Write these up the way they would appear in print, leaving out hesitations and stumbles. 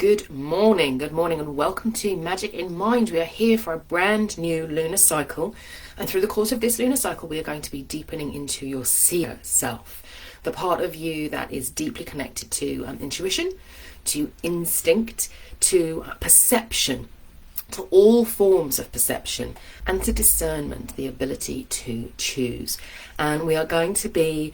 Good morning, and welcome to Magic in Mind. We are here for a brand new lunar cycle, and through the course of this lunar cycle we are going to be deepening into your seer self, the part of you that is deeply connected to intuition, to instinct, to perception, to all forms of perception, and to discernment, the ability to choose. And we are going to be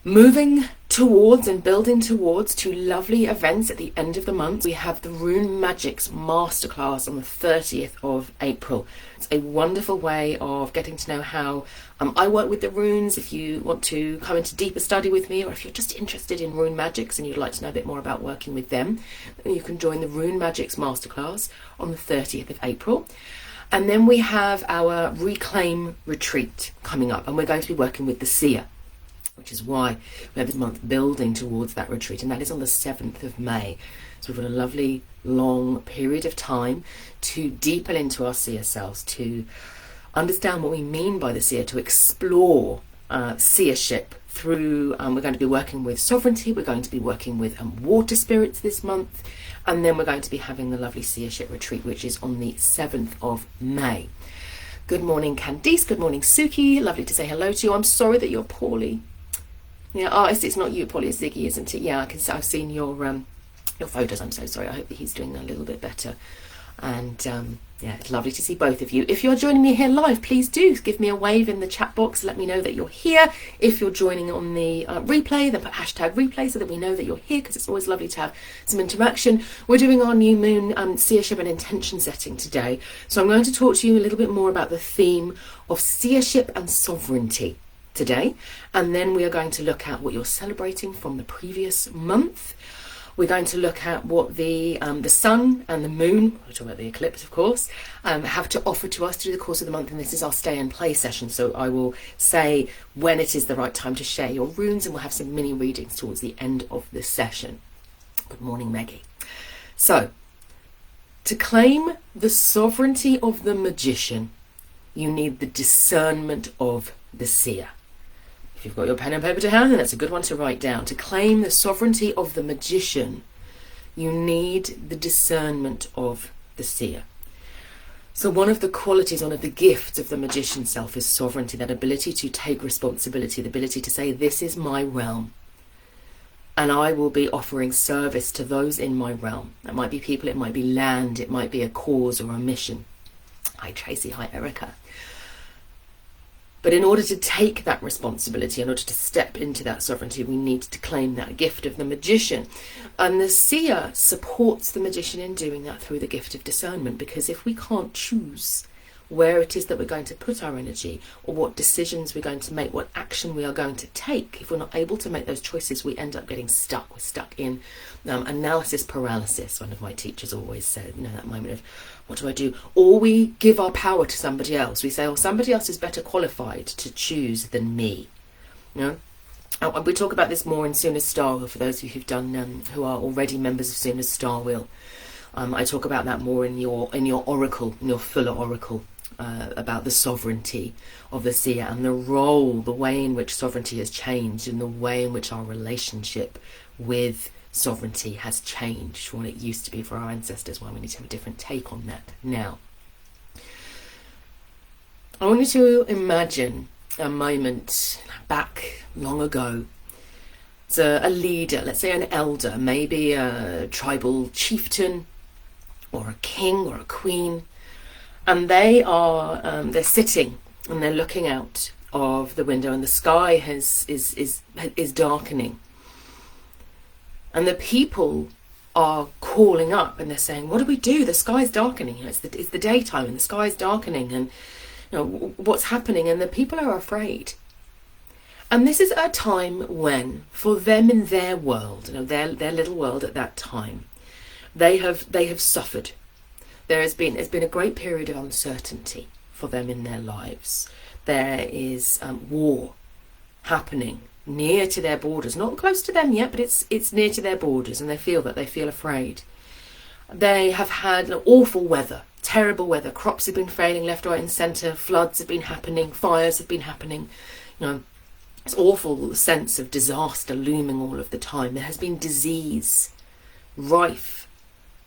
moving towards and building towards two lovely events at the end of the month. We have the Rune Magics Masterclass on the 30th of April. It's a wonderful way of getting to know how I work with the runes. If you want to come into deeper study with me, or if you're just interested in Rune Magics and you'd like to know a bit more about working with them, then you can join the Rune Magics Masterclass on the 30th of April. And then we have our Reclaim Retreat coming up, and we're going to be working with the Seer, which is why we have this month building towards that retreat, and that is on the 7th of May. So we've got a lovely long period of time to deepen into our seer selves, to understand what we mean by the seer, to explore seership through, we're going to be working with sovereignty, we're going to be working with water spirits this month, and then we're going to be having the lovely seership retreat, which is on the 7th of May. Good morning, Candice. Good morning, Suki. Lovely to say hello to you. I'm sorry that you're poorly. Yeah, it's not you, Polly, it's Ziggy, isn't it? Yeah, I've seen your photos. I'm so sorry. I hope that he's doing a little bit better. And yeah, it's lovely to see both of you. If you're joining me here live, please do give me a wave in the chat box. Let me know that you're here. If you're joining on the replay, then put hashtag replay so that we know that you're here, because it's always lovely to have some interaction. We're doing our new moon seership and intention setting today. So I'm going to talk to you a little bit more about the theme of seership and sovereignty today, and then we are going to look at what you're celebrating from the previous month. We're going to look at what the sun and the moon, we'll talk about the eclipse of course, have to offer to us through the course of the month, and this is our stay and play session, so I will say when it is the right time to share your runes, and we'll have some mini readings towards the end of the session. Good morning, Maggie. So, to claim the sovereignty of the magician, you need the discernment of the seer. If you've got your pen and paper to hand, then that's a good one to write down. To claim the sovereignty of the magician, you need the discernment of the seer. So one of the qualities, one of the gifts of the magician self is sovereignty, that ability to take responsibility, the ability to say, this is my realm, and I will be offering service to those in my realm. That might be people, it might be land, it might be a cause or a mission. Hi Tracy, hi Erica. But in order to take that responsibility, in order to step into that sovereignty, we need to claim that gift of the magician. And the seer supports the magician in doing that through the gift of discernment, because if we can't choose where it is that we're going to put our energy, or what decisions we're going to make, what action we are going to take, if we're not able to make those choices, we end up getting stuck. We're stuck in analysis paralysis. One of my teachers always said, that moment of, what do I do? Or we give our power to somebody else. We say, somebody else is better qualified to choose than me. And we talk about this more in Sooner's Star Wheel, for those of you who've done, who are already members of Sooner's Star Wheel. I talk about that more in your oracle, in your fuller oracle, about the sovereignty of the seer and the role, the way in which sovereignty has changed, and the way in which our relationship with sovereignty has changed from what it used to be for our ancestors, why we need to have a different take on that now. I want you to imagine a moment back long ago. It's a leader, let's say an elder, maybe a tribal chieftain or a king or a queen, and they are they're sitting and they're looking out of the window, and the sky is darkening. And the people are calling up and they're saying, what do we do? The sky's darkening. It's the daytime and the sky's darkening, and what's happening? And the people are afraid. And this is a time when, for them in their world, their little world at that time, they have suffered. There's been a great period of uncertainty for them in their lives. There is war happening near to their borders, not close to them yet, but it's near to their borders, and they feel afraid. They have had awful weather, terrible weather. Crops have been failing left, right and centre. Floods have been happening. Fires have been happening. This awful sense of disaster looming all of the time. There has been disease rife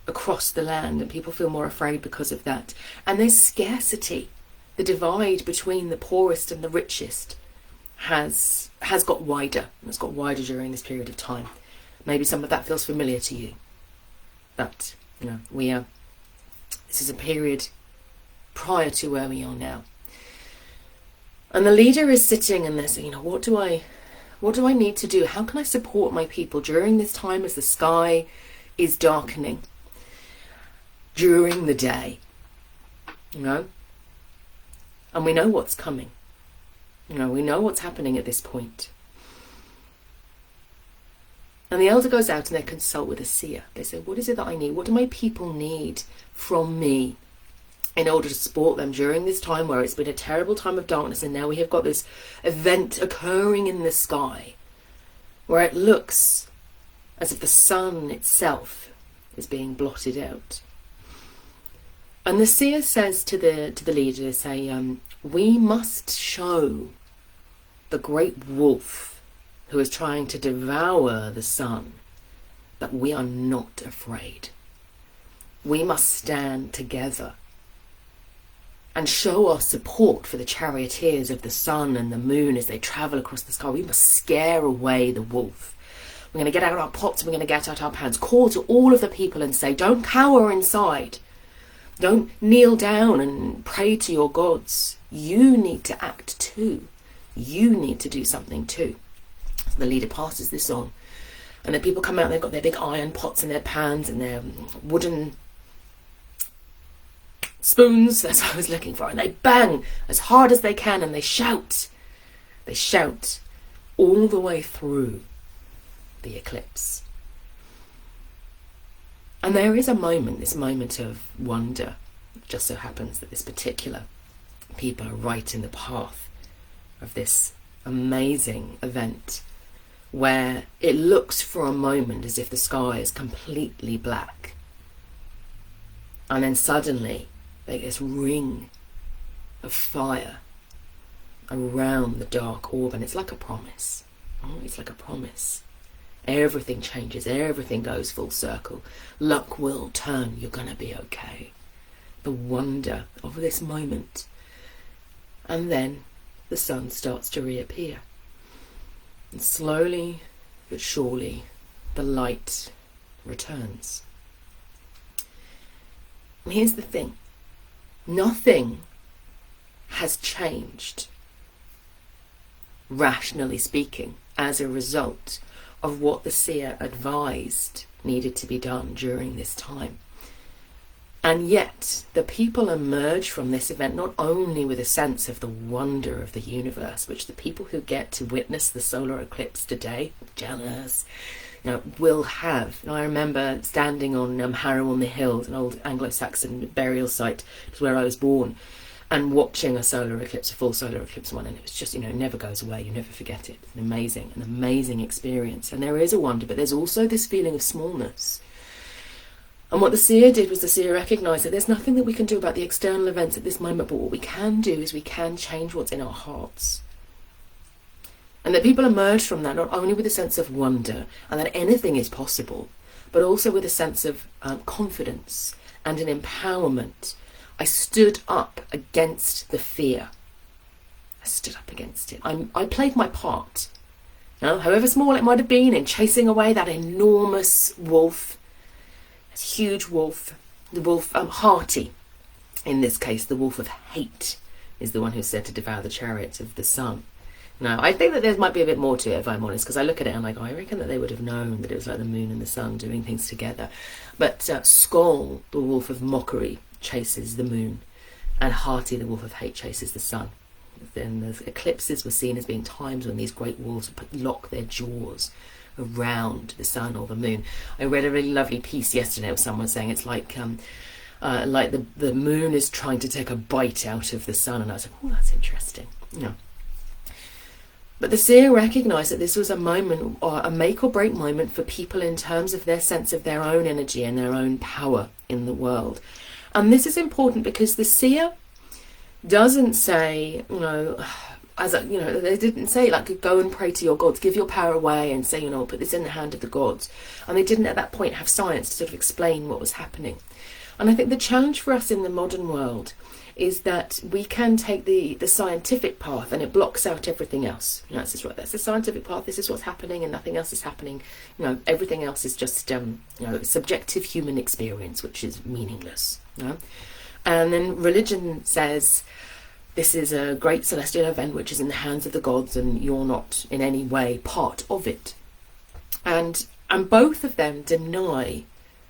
across the land, and people feel more afraid because of that. And there's scarcity. The divide between the poorest and the richest has got wider. It's got wider during this period of time. Maybe some of that feels familiar to you. But, this is a period prior to where we are now. And the leader is sitting and they're saying, what do I need to do? How can I support my people during this time as the sky is darkening during the day? And we know what's coming. We know what's happening at this point. And the elder goes out and they consult with a seer. They say, what is it that I need? What do my people need from me in order to support them during this time where it's been a terrible time of darkness, and now we have got this event occurring in the sky where it looks as if the sun itself is being blotted out. And the seer says to the leader, they say, we must show the great wolf who is trying to devour the sun that we are not afraid. We must stand together and show our support for the charioteers of the sun and the moon as they travel across the sky. We must scare away the wolf. We're going to get out our pots, we're going to get out our pans, call to all of the people and say, don't cower inside. Don't kneel down and pray to your gods. You need to act too. You need to do something too. So the leader passes this on. And then people come out, they've got their big iron pots and their pans and their wooden spoons, that's what I was looking for, and they bang as hard as they can and they shout all the way through the eclipse. And there is a moment, this moment of wonder. It just so happens that this particular people are right in the path of this amazing event where it looks for a moment as if the sky is completely black, and then suddenly there's this ring of fire around the dark orb, and it's like a promise. It's like a promise. Everything changes, everything goes full circle. Luck will turn, you're gonna be okay. The wonder of this moment. And then the sun starts to reappear. And slowly but surely the light returns. And here's the thing. Nothing has changed, rationally speaking, as a result of what the seer advised needed to be done during this time. And yet, the people emerge from this event not only with a sense of the wonder of the universe, which the people who get to witness the solar eclipse today, jealous, will have. I remember standing on Harrow on the Hill, an old Anglo-Saxon burial site, where I was born, and watching a solar eclipse, a full solar eclipse one, and it was just, it never goes away, you never forget it. It's an amazing experience. And there is a wonder, but there's also this feeling of smallness. And what the seer did was the seer recognised that there's nothing that we can do about the external events at this moment, but what we can do is we can change what's in our hearts. And that people emerge from that not only with a sense of wonder and that anything is possible, but also with a sense of confidence and an empowerment. I stood up against the fear. I stood up against it. I played my part, however small it might have been, in chasing away that enormous wolf, that huge wolf, the wolf Hearty. In this case, the wolf of hate is the one who's said to devour the chariots of the sun. Now, I think that there might be a bit more to it, if I'm honest, because I look at it and I'm like, I reckon that they would have known that it was like the moon and the sun doing things together. But Skoll, the wolf of mockery, chases the moon, and Hearty, the wolf of hate, chases the sun. Then the eclipses were seen as being times when these great wolves would lock their jaws around the sun or the moon. I read a really lovely piece yesterday with someone saying it's like the moon is trying to take a bite out of the sun, and I was like, oh, that's interesting. But the seer recognised that this was a moment, or a make or break moment, for people in terms of their sense of their own energy and their own power in the world. And this is important because the seer doesn't say, as a, you know, they didn't say like go and pray to your gods, give your power away and say, you know, put this in the hand of the gods. And they didn't at that point have science to sort of explain what was happening. And I think the challenge for us in the modern world is that we can take the scientific path and it blocks out everything else. You know, it's just right, that's the scientific path, this is what's happening and nothing else is happening. You know, everything else is just you know, subjective human experience, which is meaningless. You know? And then religion says this is a great celestial event which is in the hands of the gods and you're not in any way part of it. And both of them deny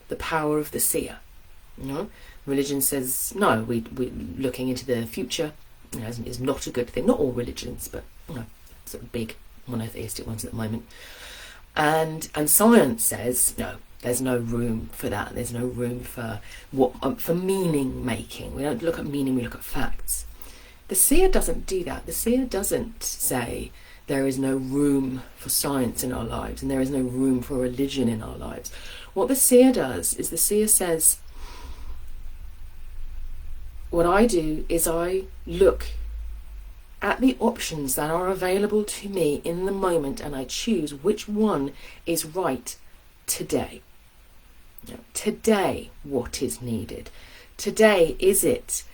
the power of the seer. You know? Religion says, no, we're looking into the future, you know, is not a good thing. Not all religions, but, you know, sort of big monotheistic ones at the moment. And science says, no, there's no room for that. There's no room for for meaning making. We don't look at meaning, we look at facts. The seer doesn't do that. The seer doesn't say there is no room for science in our lives and there is no room for religion in our lives. What the seer does is the seer says, what I do is I look at the options that are available to me in the moment and I choose which one is right today. You know, today, what is needed? Today, is it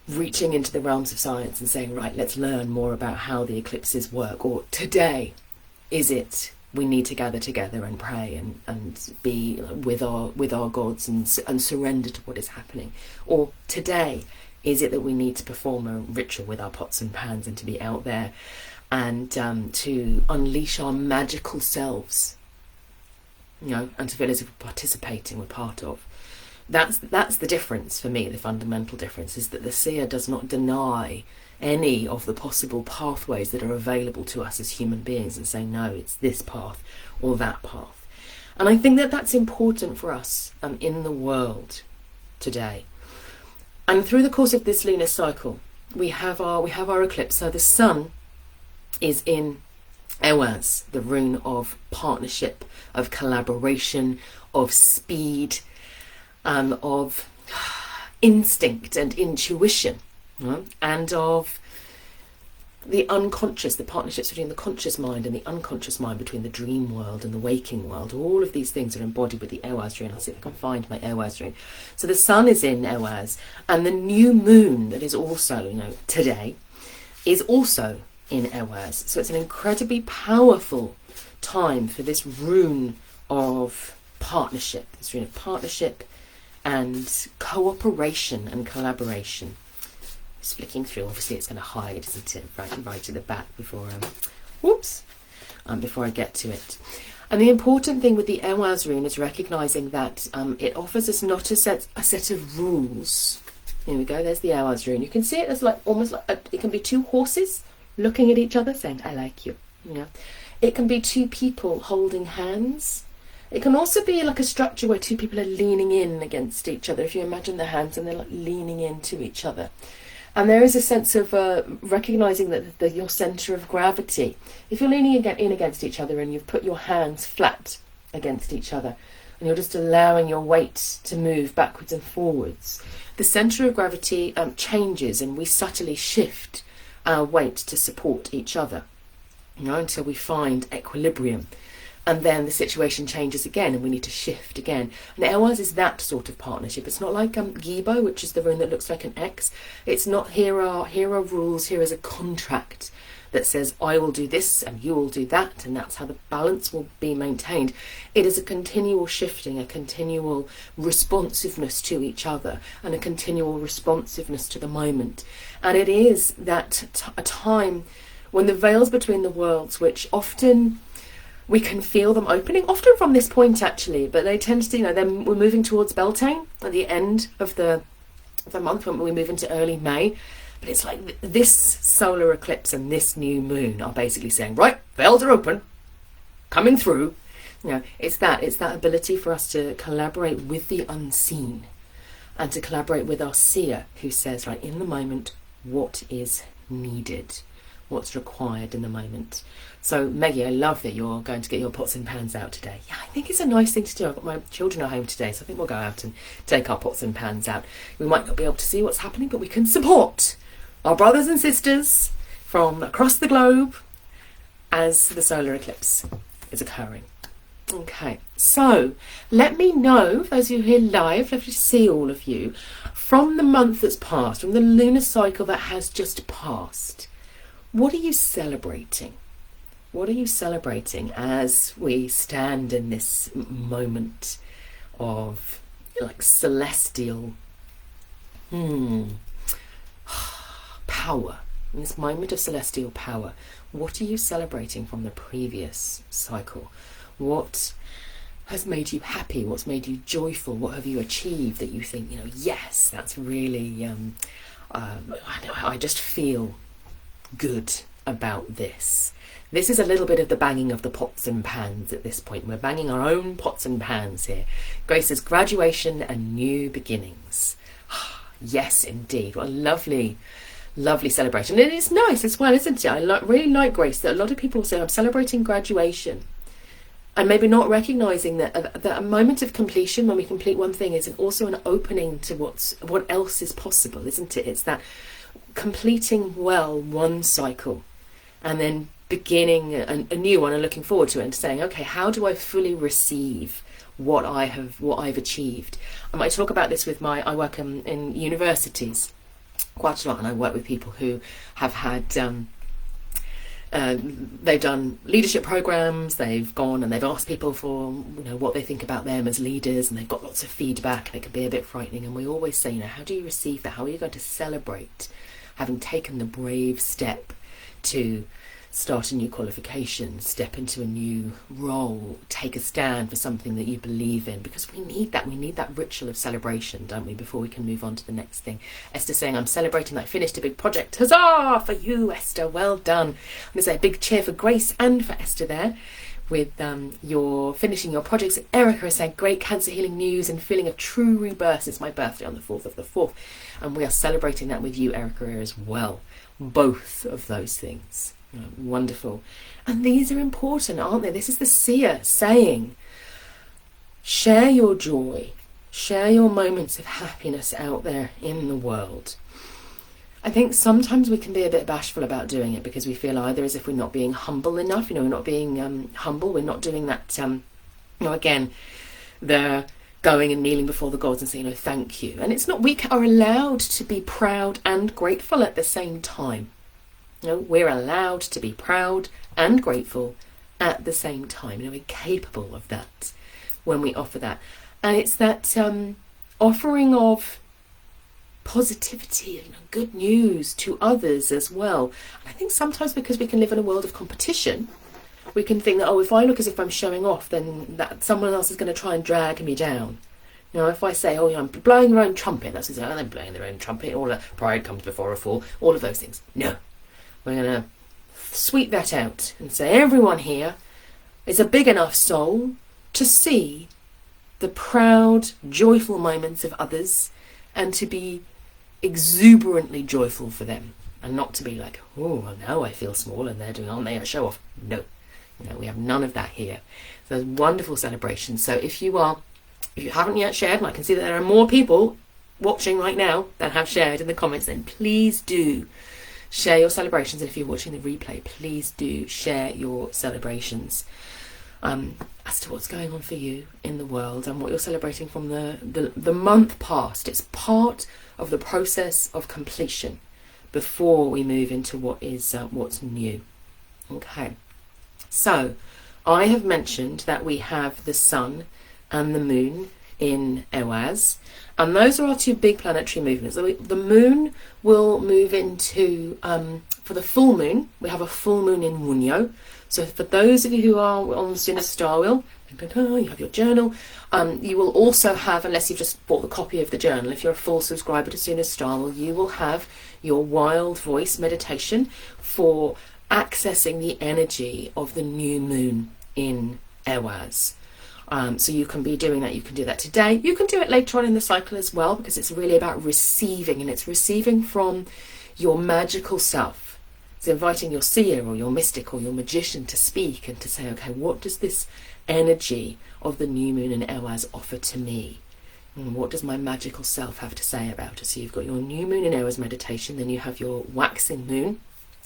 reaching into the realms of science and saying, right, let's learn more about how the eclipses work? Or today, is it we need to gather together and pray and be with our gods and surrender to what is happening? Or today, is it that we need to perform a ritual with our pots and pans and to be out there and to unleash our magical selves, you know, and to feel as if we're participating, we're part of? That's the difference for me. The fundamental difference is that the seer does not deny any of the possible pathways that are available to us as human beings and say, no, it's this path or that path. And I think that that's important for us in the world today. And through the course of this lunar cycle, we have our eclipse. So the sun is in Ewaz, the rune of partnership, of collaboration, of speed, of instinct and intuition, and of the unconscious, the partnerships between the conscious mind and the unconscious mind, between the dream world and the waking world. All of these things are embodied with the Ewaz rune. I'll see if I can find my Ewaz rune. So the sun is in Ewaz, and the new moon that is also, you know, today, is also in Ewaz. So it's an incredibly powerful time for this rune of partnership, this rune of partnership and cooperation and collaboration. Just flicking through, obviously it's going to hide, isn't it, right at the back before before I get to it. And the important thing with the Ewaz rune is recognizing that it offers us not a set of rules. Here we go, there's the Ewaz rune. You can see it as like almost like it can be two horses looking at each other saying, I like you. You know, it can be two people holding hands. It can also be like a structure where two people are leaning in against each other. If you imagine the hands and they're like leaning into each other. And there is a sense of recognising that your centre of gravity, if you're leaning in against each other and you've put your hands flat against each other and you're just allowing your weight to move backwards and forwards, the centre of gravity changes and we subtly shift our weight to support each other, you know, until we find equilibrium. And then the situation changes again and we need to shift again. And Ewaz is that sort of partnership. It's not like Gibo, which is the rune that looks like an X. It's not here are rules, here is a contract that says I will do this and you will do that, and that's how the balance will be maintained. It is a continual shifting, a continual responsiveness to each other and a continual responsiveness to the moment. And it is that a time when the veils between the worlds, which often we can feel them opening, often from this point actually, but they tend to, you know, then we're moving towards Beltane at the end of the month when we move into early May. But it's like this solar eclipse and this new moon are basically saying, right, veils are open, coming through. You know, it's that ability for us to collaborate with the unseen and to collaborate with our seer who says, right, in the moment, what is needed? What's required in the moment. So Maggie, I love that you're going to get your pots and pans out today. Yeah, I think it's a nice thing to do. I've got my children at home today, so I think we'll go out and take our pots and pans out. We might not be able to see what's happening, but we can support our brothers and sisters from across the globe as the solar eclipse is occurring. Okay, so let me know, those of you here live, lovely to see all of you, from the month that's passed, from the lunar cycle that has just passed, what are you celebrating? What are you celebrating as we stand in this moment of like celestial power, in this moment of celestial power? What are you celebrating from the previous cycle? What has made you happy? What's made you joyful? What have you achieved that you think, you know, yes, that's really, I just feel good about this. This is a little bit of the banging of the pots and pans at this point. We're banging our own pots and pans here. Grace says graduation and new beginnings. Yes, indeed. What a lovely, lovely celebration. And it's nice as well, isn't it? I really like, Grace, that a lot of people say I'm celebrating graduation, and maybe not recognising that a moment of completion, when we complete one thing, is also an opening to what else is possible, isn't it? It's that completing well one cycle and then beginning a new one and looking forward to it and saying, okay, how do I fully receive what I've achieved? I might talk about this with I work in universities quite a lot, and I work with people who have had they've done leadership programs, they've gone and they've asked people for, you know, what they think about them as leaders, and they've got lots of feedback, and it can be a bit frightening. And we always say, you know, how do you receive that? How are you going to celebrate having taken the brave step to start a new qualification, step into a new role, take a stand for something that you believe in? Because we need that ritual of celebration, don't we, before we can move on to the next thing. Esther's saying, I'm celebrating that I finished a big project. Huzzah for you, Esther, well done. I'm going to say a big cheer for Grace and for Esther there with your finishing your projects. Erica is saying, great cancer healing news and feeling a true rebirth. It's my birthday on the 4th of the 4th, and we are celebrating that with you, Erica, as well. Both of those things. Wonderful. And these are important, aren't they? This is the seer saying, share your joy, share your moments of happiness out there in the world. I think sometimes we can be a bit bashful about doing it because we feel either as if we're not being humble enough, you know, we're not being humble, we're not doing that, you know, again, the going and kneeling before the gods and saying, you know, thank you. And it's not, we are allowed to be proud and grateful at the same time. You know, we're allowed to be proud and grateful at the same time. You know, we're capable of that when we offer that. And it's that offering of positivity, you know, good news to others as well. And I think sometimes because we can live in a world of competition, we can think that, oh, if I look as if I'm showing off, then that someone else is going to try and drag me down. You know, if I say, oh, you know, I'm blowing your own trumpet, that's what they're blowing their own trumpet, all that pride comes before a fall, all of those things. No. We're going to sweep that out and say everyone here is a big enough soul to see the proud, joyful moments of others and to be exuberantly joyful for them, and not to be like, oh, well, now I feel small and they're doing, aren't they, a show off? No, you know, we have none of that here. So there's wonderful celebration. So if you haven't yet shared, and I can see that there are more people watching right now that have shared in the comments, then please do share your celebrations. And if you're watching the replay, please do share your celebrations as to what's going on for you in the world and what you're celebrating from the month past. It's part of the process of completion before we move into what's new. Okay, so I have mentioned that we have the sun and the moon in Ewaz, and those are our two big planetary movements. The moon will move into, for the full moon, we have a full moon in Wunyo. So for those of you who are on the Lunar Star Wheel, you have your journal. You will also have, unless you've just bought the copy of the journal, if you're a full subscriber to Lunar Star Wheel, you will have your wild voice meditation for accessing the energy of the new moon in Ewaz. So you can be doing that. You can do that today. You can do it later on in the cycle as well, because it's really about receiving, and it's receiving from your magical self. It's inviting your seer or your mystic or your magician to speak and to say, okay, what does this energy of the new moon in Ewaz offer to me? And what does my magical self have to say about it? So you've got your new moon in Ewaz meditation, then you have your waxing moon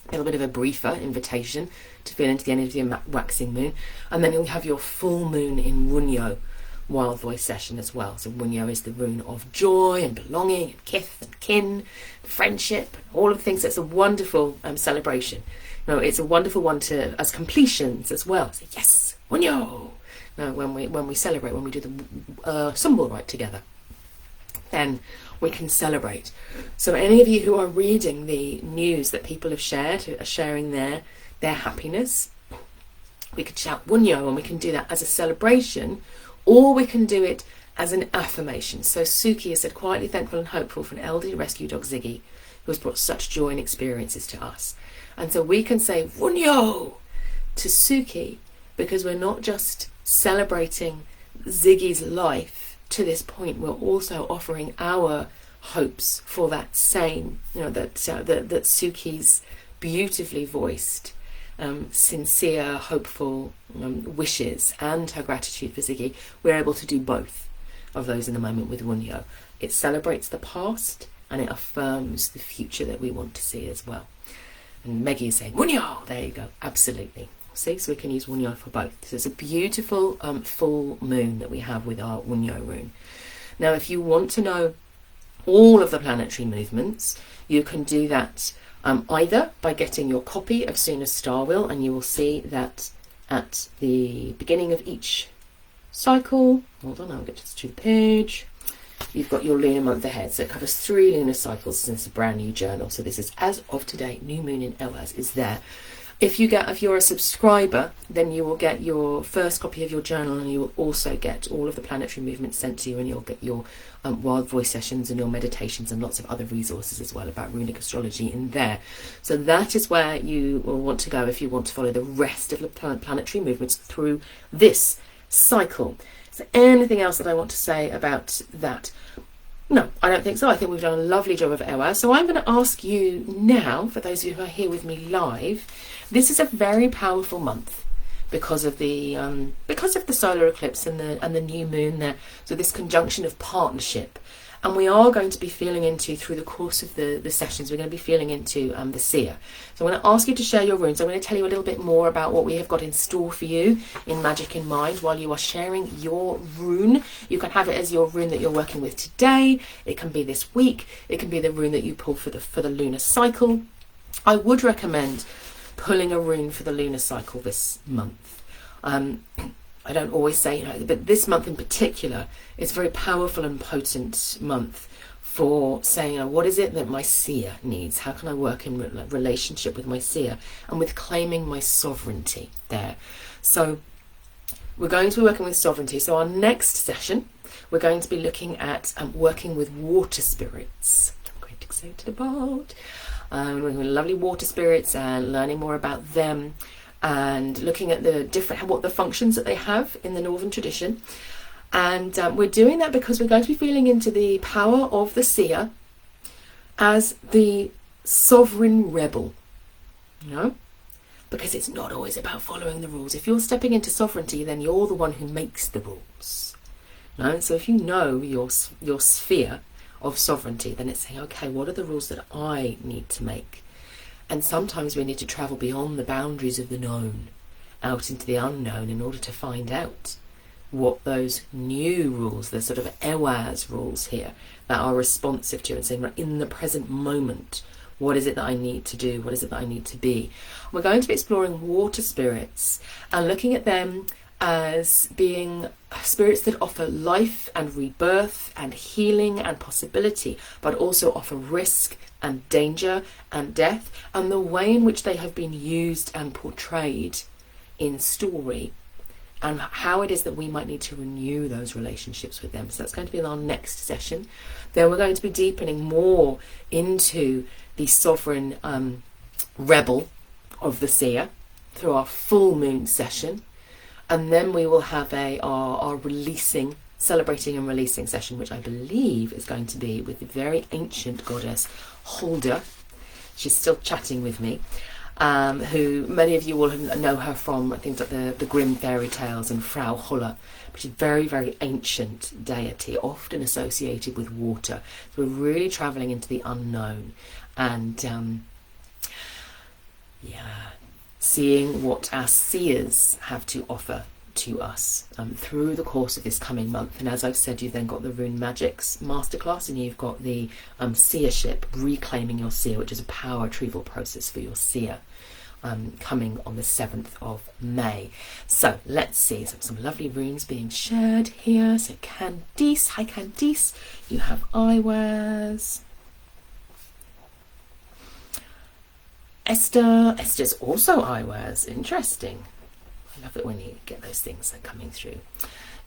a little bit of a briefer invitation to feel into the energy of waxing moon. And then you'll have your full moon in Runyo wild voice session as well. So Runyo is the rune of joy and belonging and kith and kin, friendship, all of the things. It's a wonderful celebration. You know, it's a wonderful one to as completions as well. So yes, Runyo. Now when we celebrate, when we do the symbol right together, then we can celebrate. So any of you who are reading the news that people have shared, who are sharing their happiness, we could shout Wunyo, and we can do that as a celebration, or we can do it as an affirmation. So Suki has said, quietly thankful and hopeful for an elderly rescue dog Ziggy, who has brought such joy and experiences to us. And so we can say Wunyo to Suki, because we're not just celebrating Ziggy's life to this point, we're also offering our hopes for that same, that Suki's beautifully voiced, sincere, hopeful wishes and her gratitude for Ziggy. We're able to do both of those in the moment with Wunyo. It celebrates the past and it affirms the future that we want to see as well. And Meggie is saying, Wunyo! There you go, absolutely. See, so we can use Wunyo for both. So it's a beautiful full moon that we have with our Wunyo rune. Now, if you want to know all of the planetary movements, you can do that either by getting your copy of Suna's Star Wheel, and you will see that at the beginning of each cycle, hold on, I'll get to the page, you've got your lunar month ahead. So it covers 3 lunar cycles since a brand new journal. So this is as of today, new moon in Elwaz is there. If you're a subscriber, then you will get your first copy of your journal, and you will also get all of the planetary movements sent to you, and you'll get your wild voice sessions and your meditations and lots of other resources as well about runic astrology in there. So that is where you will want to go if you want to follow the rest of the planetary movements through this cycle. Is there anything else that I want to say about that? No, I don't think so. I think we've done a lovely job of Ewa. So I'm going to ask you now, for those of you who are here with me live, this is a very powerful month because of the solar eclipse and the new moon there. So this conjunction of partnership, and we are going to be feeling into, through the course of the sessions, we're going to be feeling into the Seer. So I'm going to ask you to share your runes. I'm going to tell you a little bit more about what we have got in store for you in Magic in Mind while you are sharing your rune. You can have it as your rune that you're working with today. It can be this week. It can be the rune that you pull for the lunar cycle. I would recommend pulling a rune for the lunar cycle this month. I don't always say, but this month in particular, it's a very powerful and potent month for saying, what is it that my seer needs? How can I work in relationship with my seer and with claiming my sovereignty there? So we're going to be working with sovereignty. So our next session, we're going to be looking at working with water spirits. I'm quite excited about. We're working with lovely water spirits and learning more about them, and looking at what the functions that they have in the Northern tradition. And we're doing that because we're going to be feeling into the power of the seer as the sovereign rebel, because it's not always about following the rules. If you're stepping into sovereignty, then you're the one who makes the rules. So if you know your sphere of sovereignty, then it's saying, okay, what are the rules that I need to make? And sometimes we need to travel beyond the boundaries of the known, out into the unknown, in order to find out what those new rules, the sort of Ewaz rules here, that are responsive to, and saying, in the present moment, what is it that I need to do? What is it that I need to be? We're going to be exploring water spirits and looking at them as being spirits that offer life and rebirth and healing and possibility, but also offer risk and danger and death, and the way in which they have been used and portrayed in story, and how it is that we might need to renew those relationships with them. So that's going to be in our next session. Then we're going to be deepening more into the sovereign rebel of the seer through our full moon session. And then we will have our releasing, celebrating and releasing session, which I believe is going to be with the very ancient goddess Hulda. She's still chatting with me, who many of you will know her from things like the Grimm fairy tales and Frau Holle, which is a very, very ancient deity, often associated with water. So we're really travelling into the unknown. And Yeah. Seeing what our seers have to offer to us through the course of this coming month. And as I've said, you've then got the Rune Magics Masterclass, and you've got the Seership, Reclaiming Your Seer, which is a power retrieval process for your seer, coming on the 7th of May. So let's see some lovely runes being shared here. So Candice, hi Candice, you have eyewears. Esther's also eyewears. Interesting. I love it when you get those things coming through.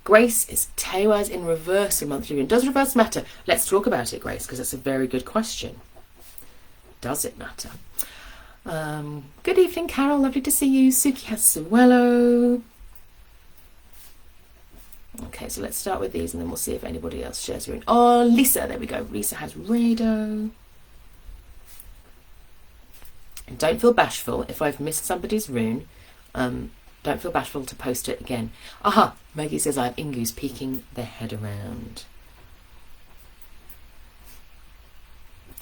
Grace is Tewas in reverse in monthly rune. Does reverse matter? Let's talk about it, Grace, because that's a very good question. Does it matter? Good evening, Carol. Lovely to see you. Suki has Suelo. Okay, so let's start with these and then we'll see if anybody else shares rune. Oh, Lisa. There we go. Lisa has Rado. And don't feel bashful if I've missed somebody's rune. Don't feel bashful to post it again. Aha! Maggie says I have Ingus peeking their head around.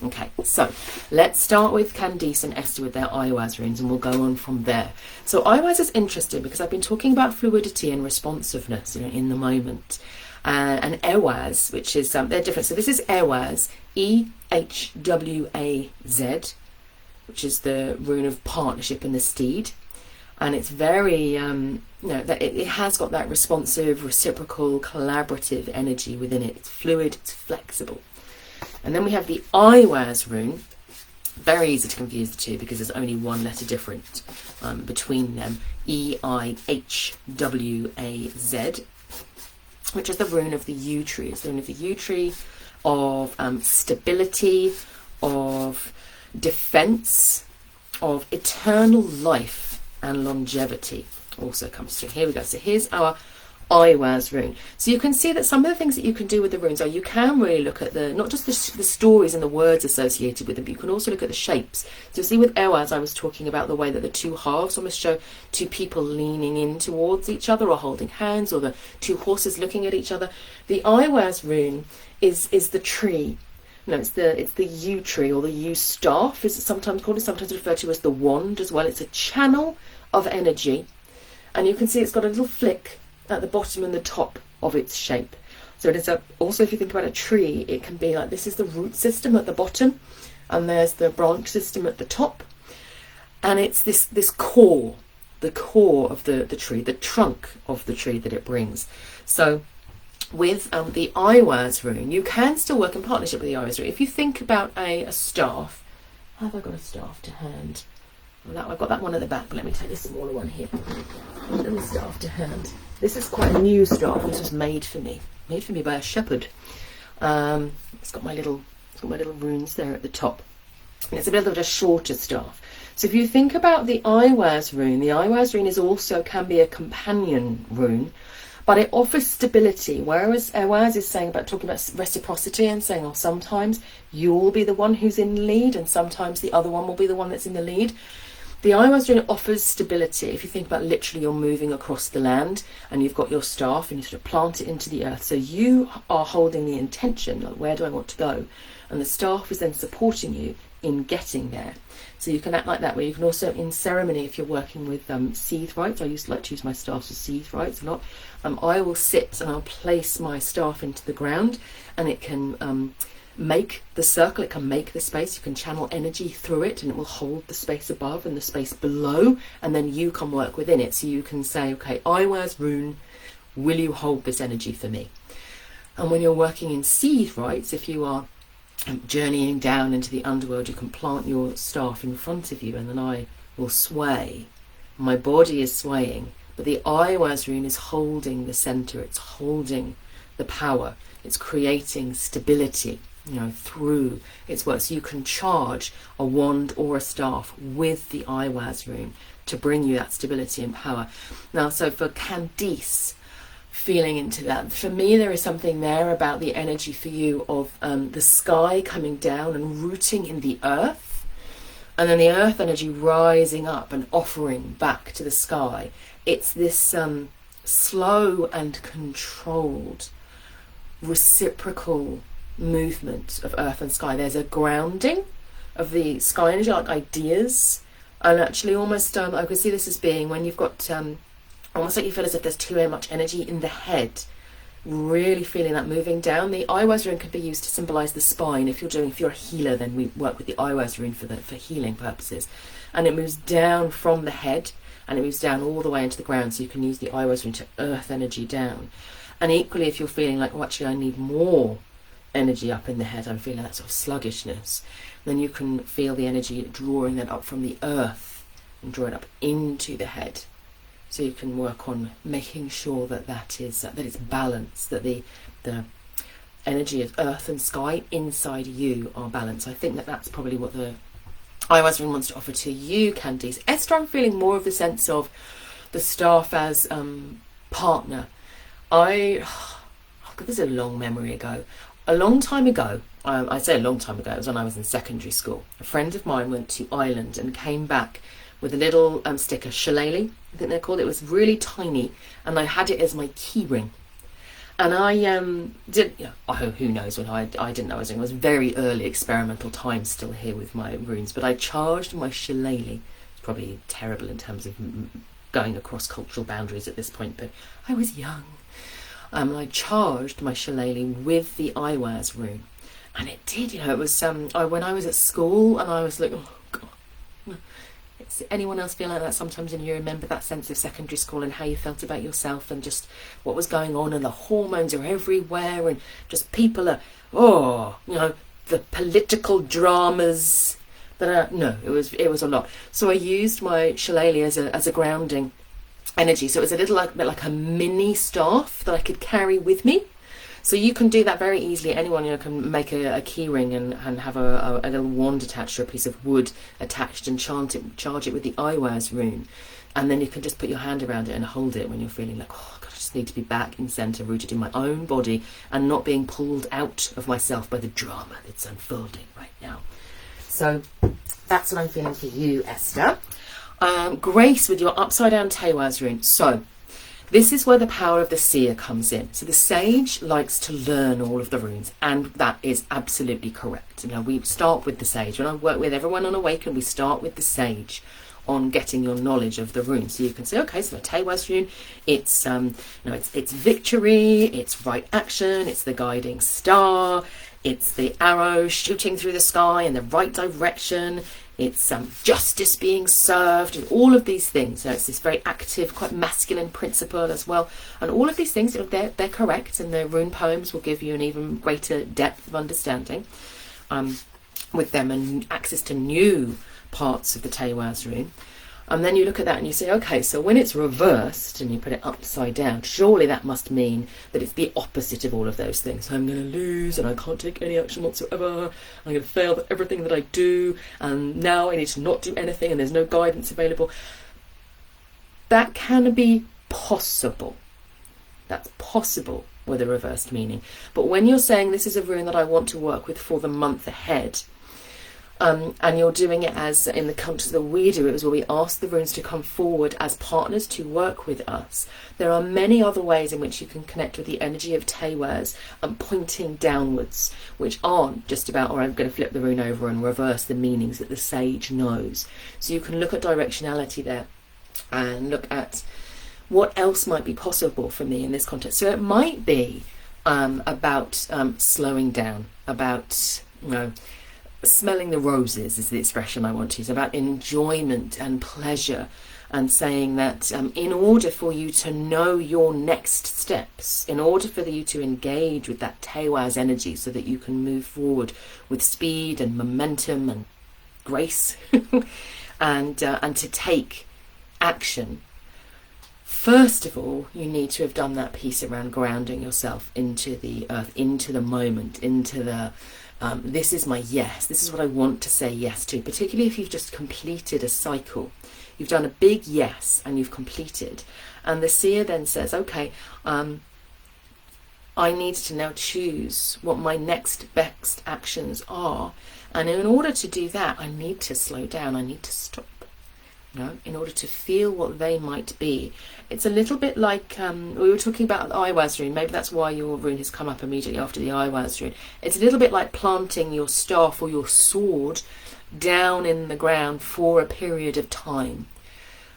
Okay, so let's start with Candice and Esther with their Iwaz runes, and we'll go on from there. So Iwaz is interesting because I've been talking about fluidity and responsiveness, in the moment. And Ewaz, which is, they're different. So this is Ewaz, E-H-W-A-Z, which is the rune of partnership and the steed. And it's very, it has got that responsive, reciprocal, collaborative energy within it. It's fluid, it's flexible. And then we have the Iwaz rune. Very easy to confuse the two because there's only one letter different between them. E-I-H-W-A-Z, which is the rune of the yew tree. It's the rune of the yew tree, of stability, of defense, of eternal life and longevity also comes through. Here we go. So here's our Iwaz rune. So you can see that some of the things that you can do with the runes are you can really look at not just the stories and the words associated with them, but you can also look at the shapes. So see with Ewaz, I was talking about the way that the two halves almost show two people leaning in towards each other or holding hands, or the two horses looking at each other. The Iwaz rune is the tree. No, it's the yew tree, or the yew staff is sometimes called. It's sometimes referred to as the wand as well. It's a channel of energy, and you can see it's got a little flick at the bottom and the top of its shape. So it is also, if you think about a tree, it can be like this is the root system at the bottom, and there's the branch system at the top, and it's this core, the core of the tree, the trunk of the tree that it brings. So with the Iwaz rune, you can still work in partnership with the Iwaz rune. If you think about a staff, have I got a staff to hand? Well, I've got that one at the back, but let me take this smaller one here. And the staff to hand. This is quite a new staff. This was made for me by a shepherd. It's got my little runes there at the top. And it's a bit of a shorter staff. So if you think about the Iwaz rune can be a companion rune, but it offers stability, whereas Ewaz is talking about reciprocity and saying, oh, sometimes you'll be the one who's in the lead and sometimes the other one will be the one that's in the lead. The Iwaz rune offers stability. If you think about literally you're moving across the land and you've got your staff and you sort of plant it into the earth. So you are holding the intention, like where do I want to go? And the staff is then supporting you in getting there. So you can act like that, where you can also, in ceremony, if you're working with seed rites, I used to like to use my staffs as seed rites a lot. I will sit and I'll place my staff into the ground, and it can make the circle, it can make the space, you can channel energy through it, and it will hold the space above and the space below, and then you can work within it. So you can say, okay, Iwaz rune, will you hold this energy for me? And when you're working in seed rites, if you are journeying down into the underworld, you can plant your staff in front of you, and then I will sway. My body is swaying, but the Iwaz rune is holding the center, it's holding the power, it's creating stability, through its work. So you can charge a wand or a staff with the Iwaz rune to bring you that stability and power. Now, so for Candice, feeling into that, for me there is something there about the energy for you of the sky coming down and rooting in the earth, and then the earth energy rising up and offering back to the sky. It's this slow and controlled reciprocal movement of earth and sky. There's a grounding of the sky energy, like ideas And actually almost, I could see this as being when you've got, almost like you feel as if there's too much energy in the head, really feeling that moving down. The Iwaz rune can be used to symbolize the spine. If you're a healer, then we work with the Iwaz rune for healing purposes. And it moves down from the head, and it moves down all the way into the ground, so you can use the Iwaz rune to earth energy down. And equally, if you're feeling like, oh, actually I need more energy up in the head, I'm feeling that sort of sluggishness, then you can feel the energy drawing that up from the earth and draw it up into the head. So you can work on making sure that it's balanced, that the energy of earth and sky inside you are balanced. I think that's probably what the Iwaz rune wants to offer to you, Candice. Esther, I'm feeling more of the sense of the staff as partner. This is a long memory ago. A long time ago, I say a long time ago, it was when I was in secondary school. A friend of mine went to Ireland and came back with a little sticker, shillelagh, I think they're called. It was really tiny, and I had it as my key ring. And I who knows when I didn't know I was doing. It was very early experimental time still here with my runes, but I charged my shillelagh. It's probably terrible in terms of going across cultural boundaries at this point, but I was young. And I charged my shillelagh with the Iwaz rune, and it did. It was when I was at school, and I was like, oh God. Anyone else feel like that sometimes, and you remember that sense of secondary school and how you felt about yourself and just what was going on, and the hormones are everywhere, and just people are, the political dramas that it was a lot. So I used my shillelagh as a grounding energy. So it was a little bit like a mini staff that I could carry with me. So you can do that very easily. Anyone can make a key ring and have a little wand attached or a piece of wood attached and charge it with the Iwaz rune. And then you can just put your hand around it and hold it when you're feeling like, oh God, I just need to be back in centre, rooted in my own body and not being pulled out of myself by the drama that's unfolding right now. So that's what I'm feeling for you, Esther. Grace with your upside down Tewaz rune. So this is where the power of the seer comes in. So the sage likes to learn all of the runes, and that is absolutely correct. We start with the sage. When I work with everyone on Awaken, we start with the sage on getting your knowledge of the runes. So you can say, okay, so the Tewaz rune, it's it's victory, it's right action, it's the guiding star, it's the arrow shooting through the sky in the right direction. It's justice being served, and all of these things. So it's this very active, quite masculine principle as well. And all of these things, they're correct, and the rune poems will give you an even greater depth of understanding with them, and access to new parts of the Tewaz rune. And then you look at that and you say, okay, so when it's reversed and you put it upside down, surely that must mean that it's the opposite of all of those things. I'm going to lose, and I can't take any action whatsoever. I'm going to fail at everything that I do, and now I need to not do anything, and there's no guidance available. That can be possible. That's possible with a reversed meaning. But when you're saying this is a rune that I want to work with for the month ahead, and you're doing it as in the context that we do, it was where we ask the runes to come forward as partners to work with us. There are many other ways in which you can connect with the energy of Tewaz and pointing downwards, which aren't just about, I'm going to flip the rune over and reverse the meanings that the sage knows. So you can look at directionality there and look at what else might be possible for me in this context. So it might be about slowing down, about, smelling the roses is the expression I want to use, about enjoyment and pleasure, and saying that in order for you to know your next steps, in order for you to engage with that Tewaz energy so that you can move forward with speed and momentum and grace and to take action, first of all, you need to have done that piece around grounding yourself into the earth, into the moment, into the this is my yes, this is what I want to say yes to, particularly if you've just completed a cycle. You've done a big yes and you've completed. And the seer then says, okay, I need to now choose what my next best actions are. And in order to do that, I need to slow down, I need to stop. In order to feel what they might be. It's a little bit like, we were talking about the Iwaz rune, maybe that's why your rune has come up immediately after the Iwaz rune. It's a little bit like planting your staff or your sword down in the ground for a period of time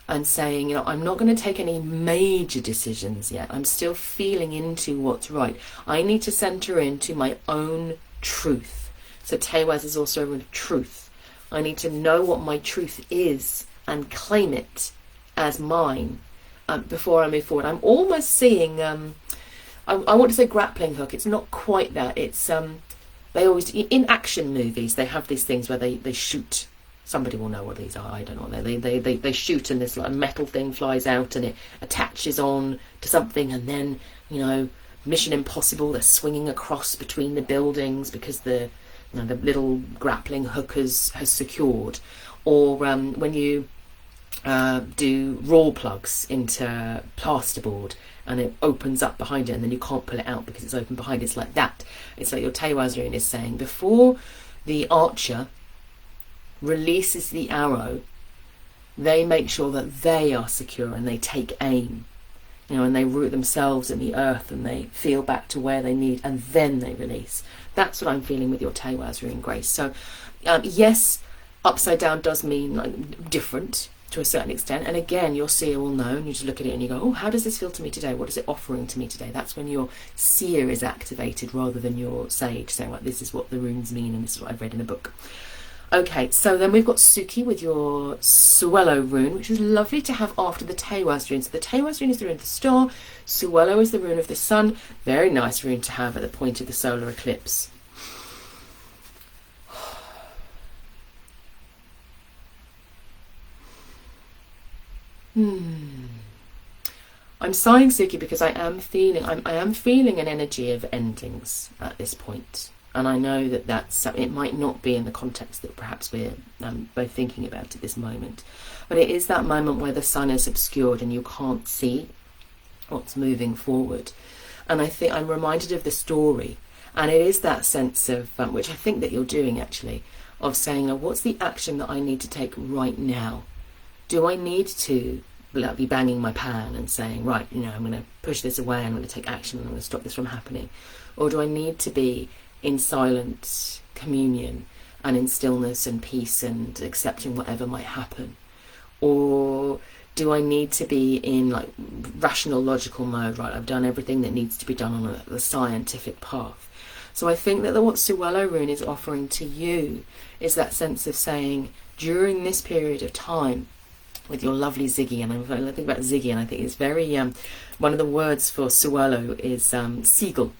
and saying, you know, I'm not going to take any major decisions yet. I'm still feeling into what's right. I need to center into my own truth. So Tewaz is also a rune of truth. I need to know what my truth is and claim it as mine before I move forward. I'm almost seeing, I want to say grappling hook. It's not quite that. It's, they always, in action movies, they have these things where they shoot. Somebody will know what these are. I don't know. They shoot and this like metal thing flies out and it attaches on to something, and then, you know, Mission Impossible, they're swinging across between the buildings because the little grappling hook has secured. Or when you do roll plugs into plasterboard and it opens up behind it and then you can't pull it out because it's open behind. It's like that. It's like your Tewaz rune is saying, before the archer releases the arrow, they make sure that they are secure and they take aim, you know, and they root themselves in the earth and they feel back to where they need, and then they release. That's what I'm feeling with your Tewaz rune, Grace. So yes, upside down does mean like different to a certain extent, and again, your seer will know, and you just look at it and you go, oh, how does this feel to me today? What is it offering to me today? That's when your seer is activated rather than your sage saying, like, this is what the runes mean and this is what I've read in a book. Okay, so then we've got Suki with your Suelo rune, which is lovely to have after the Tewaz rune. So the Tewaz rune is the rune of the star, Suelo is the rune of the sun. Very nice rune to have at the point of the solar eclipse. I'm sighing, Suki, because I am feeling an energy of endings at this point. And I know that it might not be in the context that perhaps we're both thinking about at this moment. But it is that moment where the sun is obscured and you can't see what's moving forward. And I think I'm reminded of the story. And it is that sense of, which I think that you're doing actually, of saying, oh, what's the action that I need to take right now? Do I need to be banging my pan and saying, right, you know, I'm going to push this away, I'm going to take action, I'm going to stop this from happening? Or do I need to be in silent communion and in stillness and peace and accepting whatever might happen? Or do I need to be in like rational logical mode, right, I've done everything that needs to be done on the scientific path? So I think that what Suelo rune is offering to you is that sense of saying, during this period of time with your lovely Ziggy, and I think about Ziggy and I think it's very one of the words for Suelo is seagull.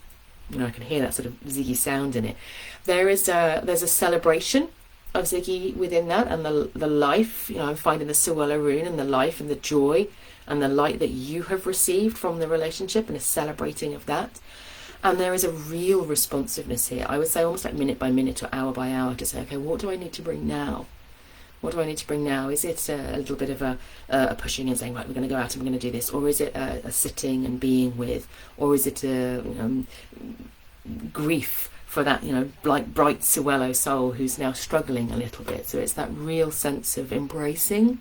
You know, I can hear that sort of Ziggy sound in it. There's a celebration of Ziggy within that, and the life, you know, I'm finding the Suelo rune and the life and the joy and the light that you have received from the relationship, and a celebrating of that. And there is a real responsiveness here. I would say almost like minute by minute or hour by hour to say, okay, what do I need to bring now? What do I need to bring now? Is it a little bit of a pushing and saying, right, we're going to go out and we're going to do this? Or is it a sitting and being with? Or is it a grief for that, you know, bright Suelo soul who's now struggling a little bit? So it's that real sense of embracing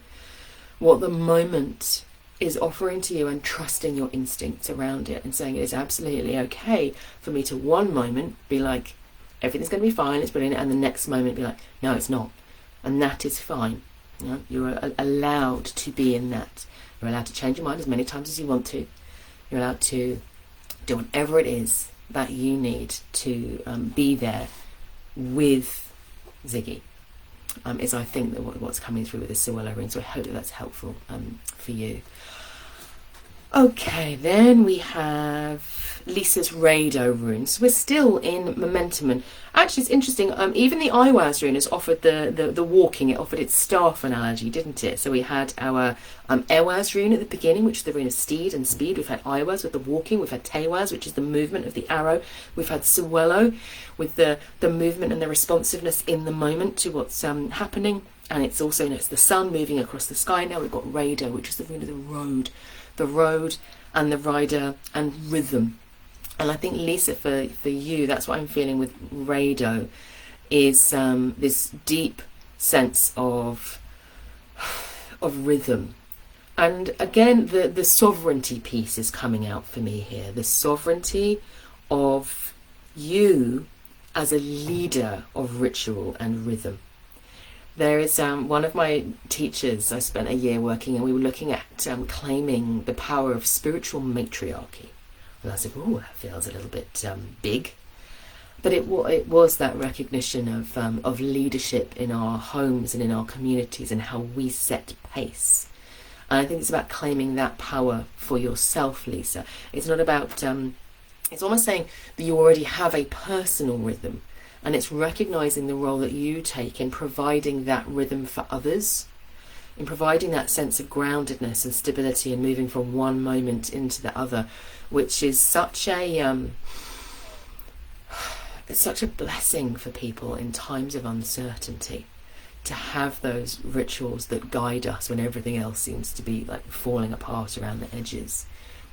what the moment is offering to you and trusting your instincts around it and saying it is absolutely okay for me to one moment be like, everything's going to be fine, it's brilliant, and the next moment be like, no, it's not. And that is fine. You know, you're allowed to be in that. You're allowed to change your mind as many times as you want to. You're allowed to do whatever it is that you need to be there with Ziggy. Is I think that what's coming through with the Suelo rune. So I hope that that's helpful for you. Okay, then we have Lisa's Rado rune. So we're still in momentum, and actually it's interesting, even the Iwaz rune has offered the walking, it offered its staff analogy, didn't it? So we had our Ewaz rune at the beginning, which is the rune of steed and speed. We've had Iwaz with the walking, we've had Tewaz, which is the movement of the arrow. We've had Suelo with the movement and the responsiveness in the moment to what's happening. And it's also, you know, it's the sun moving across the sky. Now we've got Rado, which is the rune of the road and the rider and rhythm. And I think, Lisa, for you, that's what I'm feeling with Rado, is this deep sense of rhythm. And again, the sovereignty piece is coming out for me here. The sovereignty of you as a leader of ritual and rhythm. There is one of my teachers I spent a year working, and we were looking at claiming the power of spiritual matriarchy. And I said, oh, that feels a little bit big. But it was that recognition of leadership in our homes and in our communities and how we set pace. And I think it's about claiming that power for yourself, Lisa. It's not about, it's almost saying that you already have a personal rhythm, and it's recognizing the role that you take in providing that rhythm for others, in providing that sense of groundedness and stability and moving from one moment into the other, which is such a it's such a blessing for people in times of uncertainty, to have those rituals that guide us when everything else seems to be like falling apart around the edges,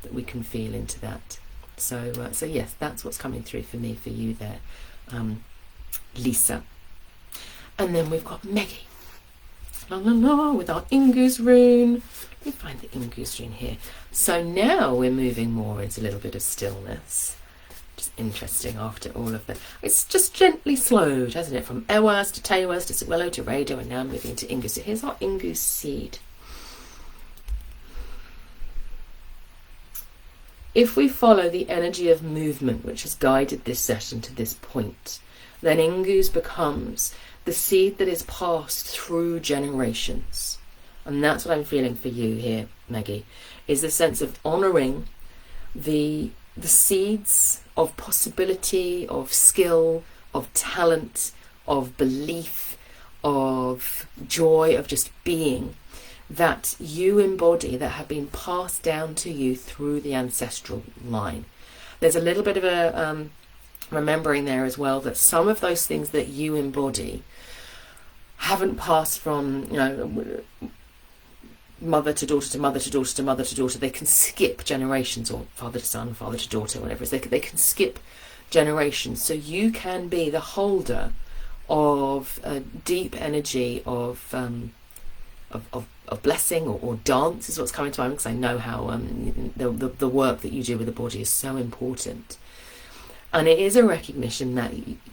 that we can feel into that. So yes, that's what's coming through for me, for you there, Lisa. And then we've got Meggie, la la la, with our Ingus rune. Let me find the Ingus rune here. So now we're moving more into a little bit of stillness. Just interesting after all of that. It's just gently slowed, hasn't it? From Ewas to Tewas to Sewello to Radio, and now moving to Ingus. So here's our Ingus seed. If we follow the energy of movement which has guided this session to this point, then Ingus becomes the seed that is passed through generations. And that's what I'm feeling for you here, Maggie, is the sense of honouring the seeds of possibility, of skill, of talent, of belief, of joy, of just being, that you embody, that have been passed down to you through the ancestral line. There's a little bit of a remembering there as well, that some of those things that you embody haven't passed from, mother to daughter to mother to daughter to mother to daughter. They can skip generations, or father to son, father to daughter, whatever it is. They can skip generations. So you can be the holder of a deep energy of blessing, or dance is what's coming to mind, because I know how the work that you do with the body is so important. And it is a recognition that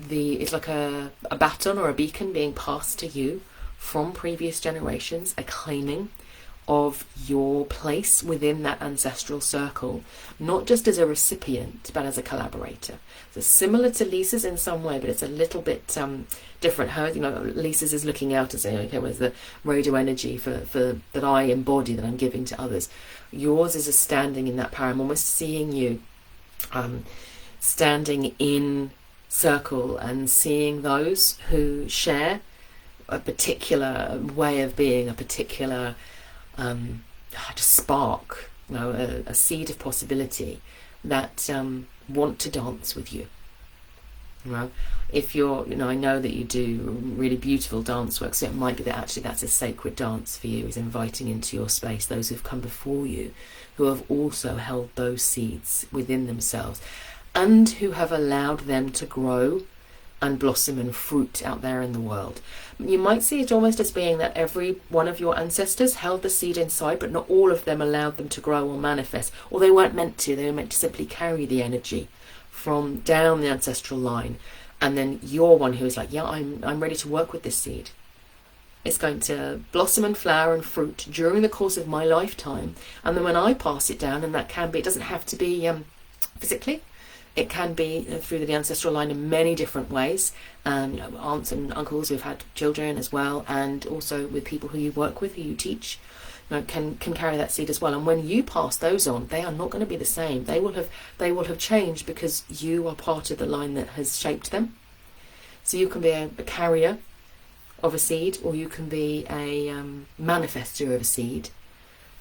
it's like a baton or a beacon being passed to you from previous generations, a claiming of your place within that ancestral circle, not just as a recipient but as a collaborator. So similar to Lisa's in some way, but it's a little bit different. Her, Lisa's is looking out and saying, okay, where's the radio energy for that I embody, that I'm giving to others? Yours is a standing in that power. I'm almost seeing you standing in circle and seeing those who share a particular way of being, a particular just spark, a seed of possibility, that want to dance with you. If you're, I know that you do really beautiful dance work, so it might be that actually that's a sacred dance for you, is inviting into your space those who've come before you, who have also held those seeds within themselves, and who have allowed them to grow and blossom and fruit out there in the world. You might see it almost as being that every one of your ancestors held the seed inside, but not all of them allowed them to grow or manifest, or they weren't meant to. They were meant to simply carry the energy from down the ancestral line, and then you're one who is like, yeah, I'm ready to work with this seed. It's going to blossom and flower and fruit during the course of my lifetime, and then when I pass it down, and that can be, it doesn't have to be physically, it can be through the ancestral line in many different ways. Aunts and uncles who've had children as well, and also with people who you work with, who you teach, can carry that seed as well. And when you pass those on, they are not going to be the same. They will have changed, because you are part of the line that has shaped them. So you can be a carrier of a seed, or you can be a manifester of a seed.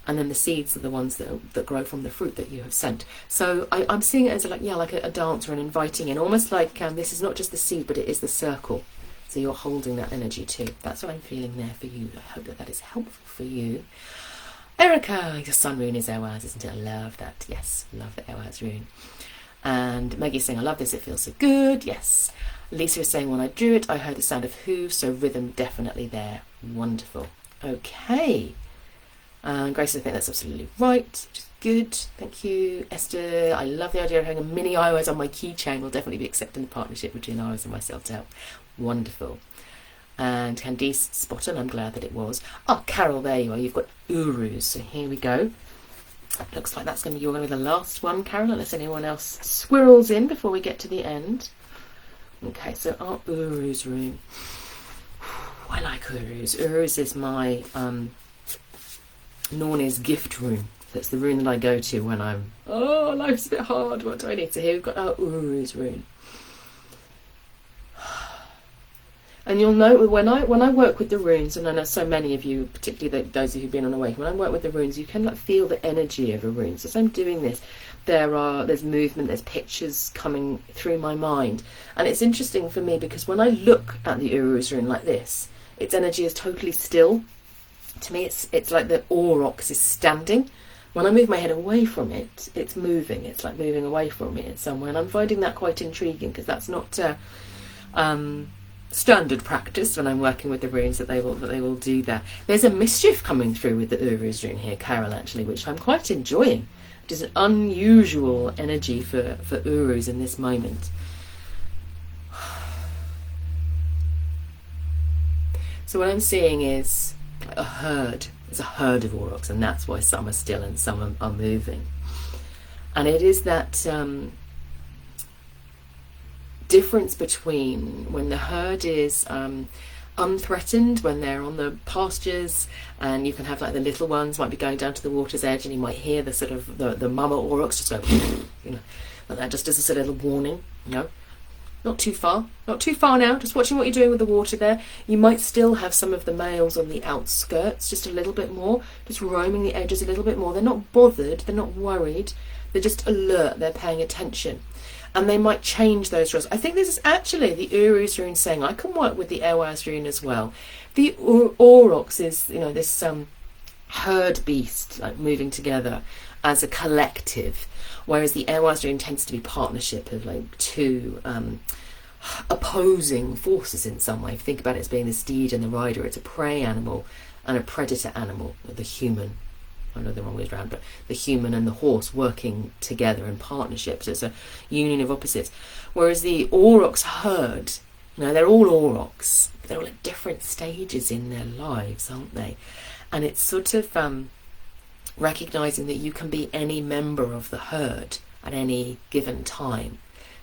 And then the seeds are the ones that grow from the fruit that you have sent. So I'm seeing it as like a dance, or an inviting in, almost like this is not just the seed, but it is the circle. So you're holding that energy too. That's what I'm feeling there for you. I hope that is helpful for you. Erica, your sun rune is Ewas, isn't it? I love that. Yes, love the Ewas rune. And Maggie's saying, I love this, it feels so good. Yes. Lisa is saying, when I drew it, I heard the sound of hooves, so rhythm definitely there. Wonderful. Okay. Grace, I think that's absolutely right, which is good. Thank you. Esther, I love the idea of having a mini iWords on my keychain. We'll definitely be accepting the partnership between iWords and myself to help. Wonderful. And Candice, spot on, I'm glad that it was. Oh, Carol, there you are. You've got Urus. So here we go. Looks like that's you're going to be the last one, Carol, unless anyone else swirls in before we get to the end. Okay, so our Urus rune. I like Urus. Urus is my Norn's gift rune. That's the rune that I go to when I'm, oh, life's a bit hard. What do I need? So here we've got our Urus rune. And you'll know when I work with the runes, and I know so many of you, particularly those of you who've been on Awaken, when I work with the runes, you can like feel the energy of a rune. So as I'm doing this, there's movement, there's pictures coming through my mind, and it's interesting for me because when I look at the Urus rune like this, its energy is totally still. To me, it's like the aurochs is standing. When I move my head away from it, it's moving. It's like moving away from me in some way, and I'm finding that quite intriguing because that's not standard practice when I'm working with the runes that they will do that. There's a mischief coming through with the Urus rune here, Carol, actually, which I'm quite enjoying. It is an unusual energy for Urus in this moment. So what I'm seeing is a herd. There's a herd of aurochs, and that's why some are still and some are moving. And it is that difference between when the herd is unthreatened, when they're on the pastures, and you can have like the little ones might be going down to the water's edge, and you might hear the sort of the mama aurochs just go, you know, like that, just as a sort of little warning, you know, not too far now, just watching what you're doing with the water there. You might still have some of the males on the outskirts, just a little bit more, just roaming the edges a little bit more. They're not bothered, they're not worried, they're just alert, they're paying attention. And they might change those roles. I think this is actually the Urus rune saying, I can work with the Ewas rune as well. The aurochs is, you know, this herd beast, like moving together as a collective, whereas the Ewas rune tends to be partnership of like two opposing forces in some way. If you think about it as being the steed and the rider, it's a prey animal and a predator animal, the human. I know the wrong way around, but the human and the horse working together in partnership. So it's a union of opposites. Whereas the aurochs herd, you know, they're all aurochs, but they're all at different stages in their lives, aren't they? And it's sort of recognising that you can be any member of the herd at any given time.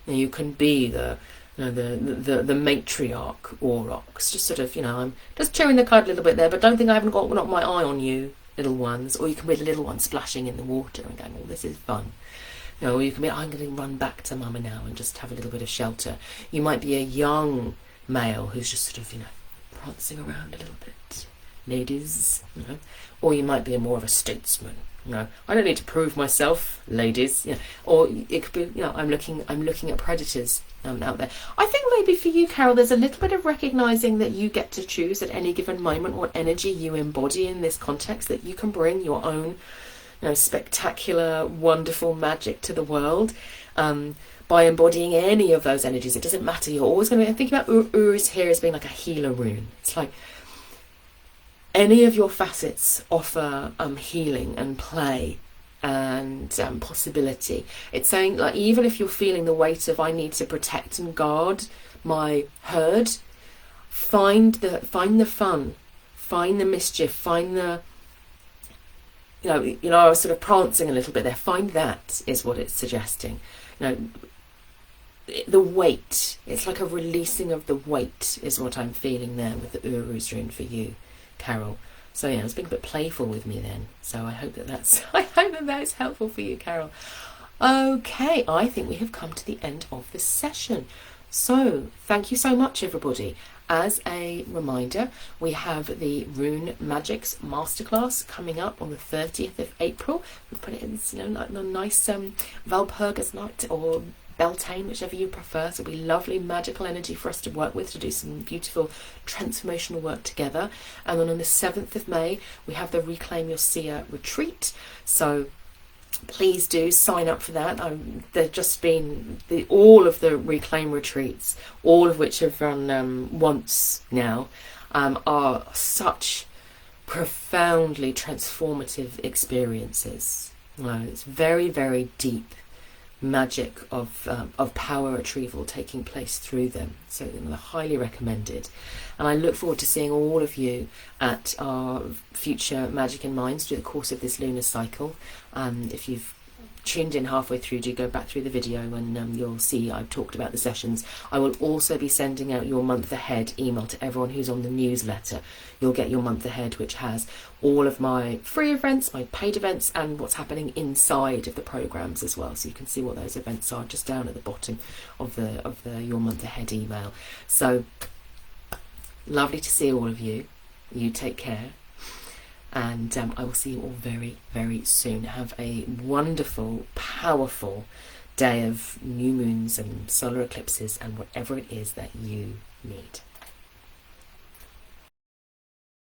You know, you can be the matriarch aurochs, just sort of, you know, I'm just chewing the cud a little bit there, but don't think I haven't got my eye on you, little ones. Or you can be the little one splashing in the water and going, oh, this is fun. You know, or you can be, I'm going to run back to mama now and just have a little bit of shelter. You might be a young male who's just sort of, you know, prancing around a little bit. Ladies, you know. Or you might be more of a statesman. You know, I don't need to prove myself, ladies. You know, or it could be, you know, I'm looking at predators out there. I think maybe for you, Carol, there's a little bit of recognising that you get to choose at any given moment what energy you embody in this context, that you can bring your own, you know, spectacular, wonderful magic to the world by embodying any of those energies. It doesn't matter. You're always going to think about Urus here as being like a healer rune. It's like any of your facets offer healing and play and possibility. It's saying, like, even if you're feeling the weight of I need to protect and guard my herd, find the fun, find the mischief, find the, you know, I was sort of prancing a little bit there. Find that is what it's suggesting. You know, the weight. It's like a releasing of the weight is what I'm feeling there with the Urus rune for you, Carol. So yeah, it's being a bit playful with me then. So I hope that that's helpful for you, Carol. Okay, I think we have come to the end of the session. So thank you so much, everybody. As a reminder, we have the Rune Magics Masterclass coming up on the 30th of April. We've put it in, you know, like a nice Valpurgis night or Beltane, whichever you prefer. So it'll be lovely magical energy for us to work with, to do some beautiful transformational work together. And then on the 7th of May, we have the Reclaim Your Seer retreat. So please do sign up for that. There've just been all of the Reclaim retreats, all of which have run once now, are such profoundly transformative experiences. It's very, very deep magic of power retrieval taking place through them. So they're highly recommended. And I look forward to seeing all of you at our future Magic in Minds through the course of this lunar cycle. If you've tuned in halfway through, do go back through the video and you'll see I've talked about the sessions. I will also be sending out your month ahead email to everyone who's on the newsletter. You'll get your month ahead, which has all of my free events, my paid events, and what's happening inside of the programs as well. So you can see what those events are just down at the bottom of the your month ahead email. So lovely to see all of you. You take care. And I will see you all very, very soon. Have a wonderful, powerful day of new moons and solar eclipses and whatever it is that you need.